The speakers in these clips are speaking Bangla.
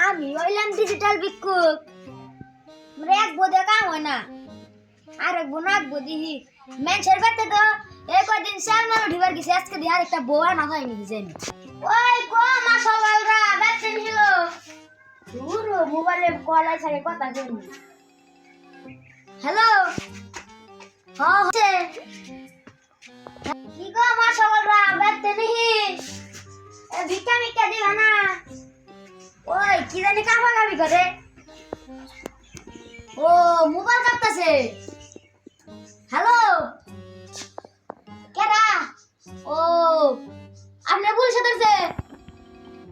আমি হইলাম ডিজিটাল ভিক্ষুক। এক বোধে কাম হয় না, আর এক বোন আঁকবো দিহি মেনসের বাড়তে তো এই কদিন সামনে উঠিবার গেছে, আজকে দিয়ে আরেকটা বউ আর মাথায় নিয়ে গেছে। ওই গো মা সকালরা ব্যস্ত ছিল দূর মোবাইলে কল আছে কথা বলি। হ্যালো, হ্যাঁ হচ্ছে কি গো মা সকালরা ব্যস্ত নেহি? ভিক্ষা ভিক্ষা দিবা না? ওই কি জানি কামা কামি করে। ও মোবাইল কাটতেছে। হ্যালো কেডা? ও আপনি পুলিশে ধরছে?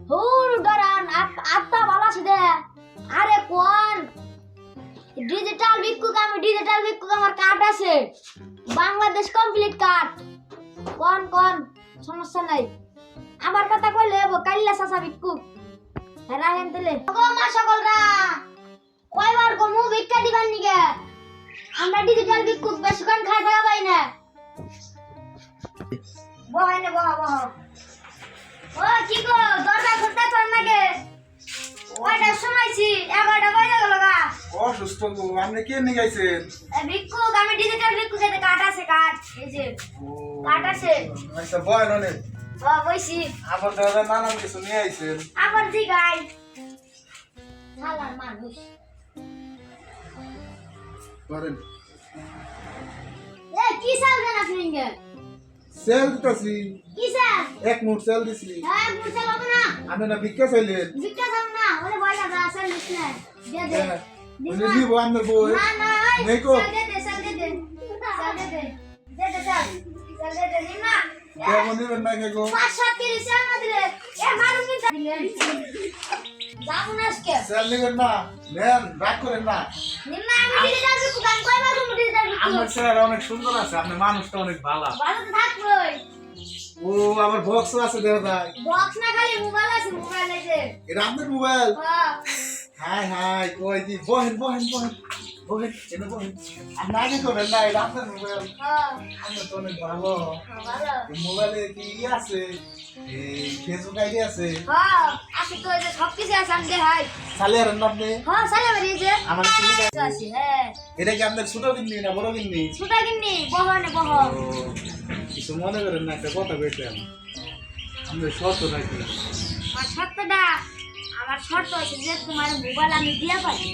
হুর ডরান আত্মা ভালো আছে দে। আরে কোন ডিজিটাল ভিক্ষুক? আমি ডিজিটাল ভিক্ষুক, আমার কার্ড আছে, বাংলাদেশ কমপ্লিট কার্ড। কোন কোন সমস্যা নাই, আমার কথা কইলে কাইল্লা চাচা ভিক্ষুক। হ্যাঁ রাখেন দিলে মা সকলরা কয়বার গমু ভিক্ষা দিবার নিগে? আমরা ডিজিটাল ভিক্ষুক, বেশিক্ষণ খাই থাকা পাই না। বহাই না বহা বহা। ও কি গো দরজা খুলতে পার নাকি? ওইটার সময়ছি 11টা বাজে গেল গা। অসুস্থ গো, আপনি কে নিয়ে গেছেন? ভিক্ষুক, আমি ডিজিটাল ভিক্ষুক, এতে কার্ড আছে, কার্ড এই যে কার্ড আছে। আচ্ছা বয় ননে ও বইছি। আবার দাদা নানান কিছু নিয়ে আইছেন। আবার জি গাই শালার মানুষ। করেন এ কি সাল দেন আপনি ইঙ্গে? সেল দিতেছি। কি স্যার? এক মুঠ সেল দিছি। হ্যাঁ বুঝতে পারবো না। আপনি না ভিক্ষা চাইলেন? ভিক্ষা দাও না, ওরে বয়লা দা আসল লিখলে দে দে। উনি দিব আপনার বই? না না নেই কো? দে দে স্যার, দে দে স্যার, দে দে দে দে স্যার, স্যার দে দে নিন না। কেমন দিবেন না কে গো? 5-7 স্যার না দিলে এ মারুন কি দিলেন? যাবো না আজকে। সেল নিবেন না? নেন, রাগ করেন না। নিন না, আমি ডিজিটাল ভিক্ষুক, আমি কয়বার তুমি ডিজিটাল ভিক্ষুক? আপনার স্যার অনেক সুন্দর আছে, আপনার মানুষটা অনেক ভালো। ভালো তো থাকবোই। ও আবার বক্স আছে দেখা যায়। বক্স না, খালি মোবাইল আছে, মোবাইল আছে। এটা আপনার মোবাইল? হ্যাঁ হাই হাই কই দি বহেন বহেন বহেন বহেন এনে বহেন। আপনি আগে করেন না, এটা আপনার মোবাইল। হ্যাঁ আমি তো অনেক ভালো। ভালো। এই মোবাইলে কি আছে? এই ফেসবুক আইডি আছে? হ্যাঁ আছে তো, এই যে সব কিছু আছে, আমি দেখাই। চালিয়ে আরেন না আপনি? হ্যাঁ চালে বেরিয়েছে আমার চিনি আছে। হ্যাঁ এটা কি আপনার ছোট কিননি না বড় কিননি? ছোটা কিননি, বহনে বহ। কিছু মনে করেন না, একটা কথা বলতাম। আমাদের শর্ত নাকি? আমার শর্তটা, আমার শর্ত আছে যে তোমার মোবাইল আমি দিয়া পারি,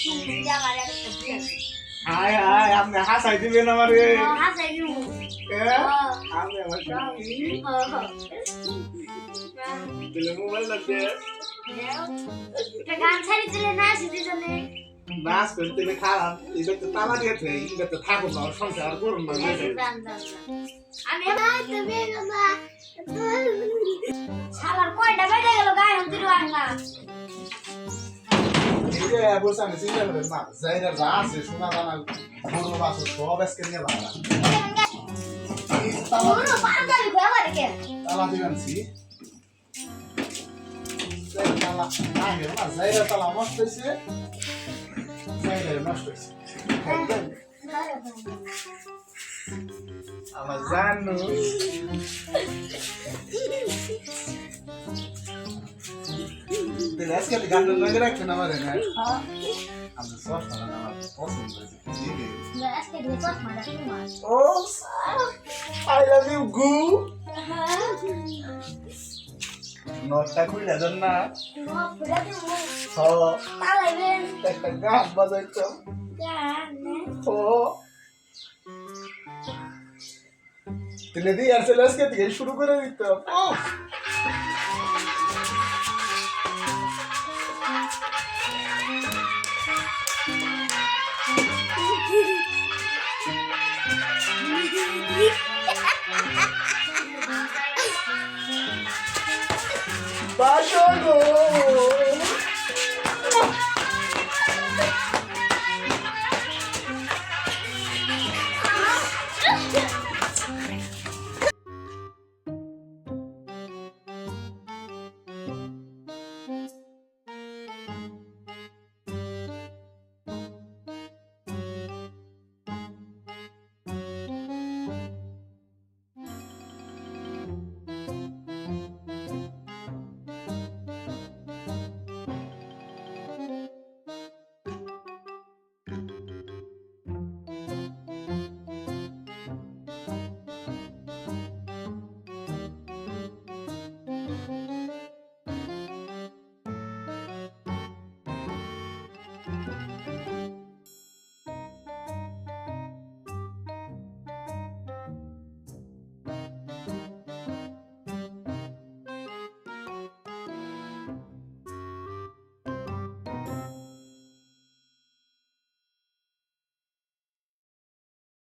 তুমি যদি আমার একটা দিয়া দাও। হাই হাই আপনি হাসাই দিবেন আমারে? হাসাই দিবো। আমি আমার স্বামী দিলে মোবাইল লাগবে। এটা গান ছাড়ি দিলে না সিটিজনে নাচ করতে খারাপ, এটা তো তালা দিয়েছে, এটা তো থাকুন না, সংসার করুন না। আমি তুমি বাবা শালার কয়টা বেজে গেল, গায়ে হাত দিলো আর না। এই যে বলছে আমি চিন্তা করেন না, যাইরা যা আছে সোনা দানা গরু বাছুর সব আজকে নিয়ে লাগা। পুরো পাঁচটাই ঘুরে মারে কে? তালা দিবেন ছি তালা না গেল না, যাইরা তালা নষ্ট হয়েছে, যাইরা নষ্ট হয়েছে। আমার জানো আজকে গান লাগে রাখছেন আমার আমার সস্তা না, আমার পছন্দ হয়েছে। না আজকে দিয়ে চট মারা তোমার। ও আই লাভ ইউ গু। নটটা খুলে দেন না? নো পুরা দিমু তালাইবেন একটা গান বাজাইতো। গান ও তেলে দিয়ে আর চলে আজকে থেকে শুরু করে দিতাম। বাসো গো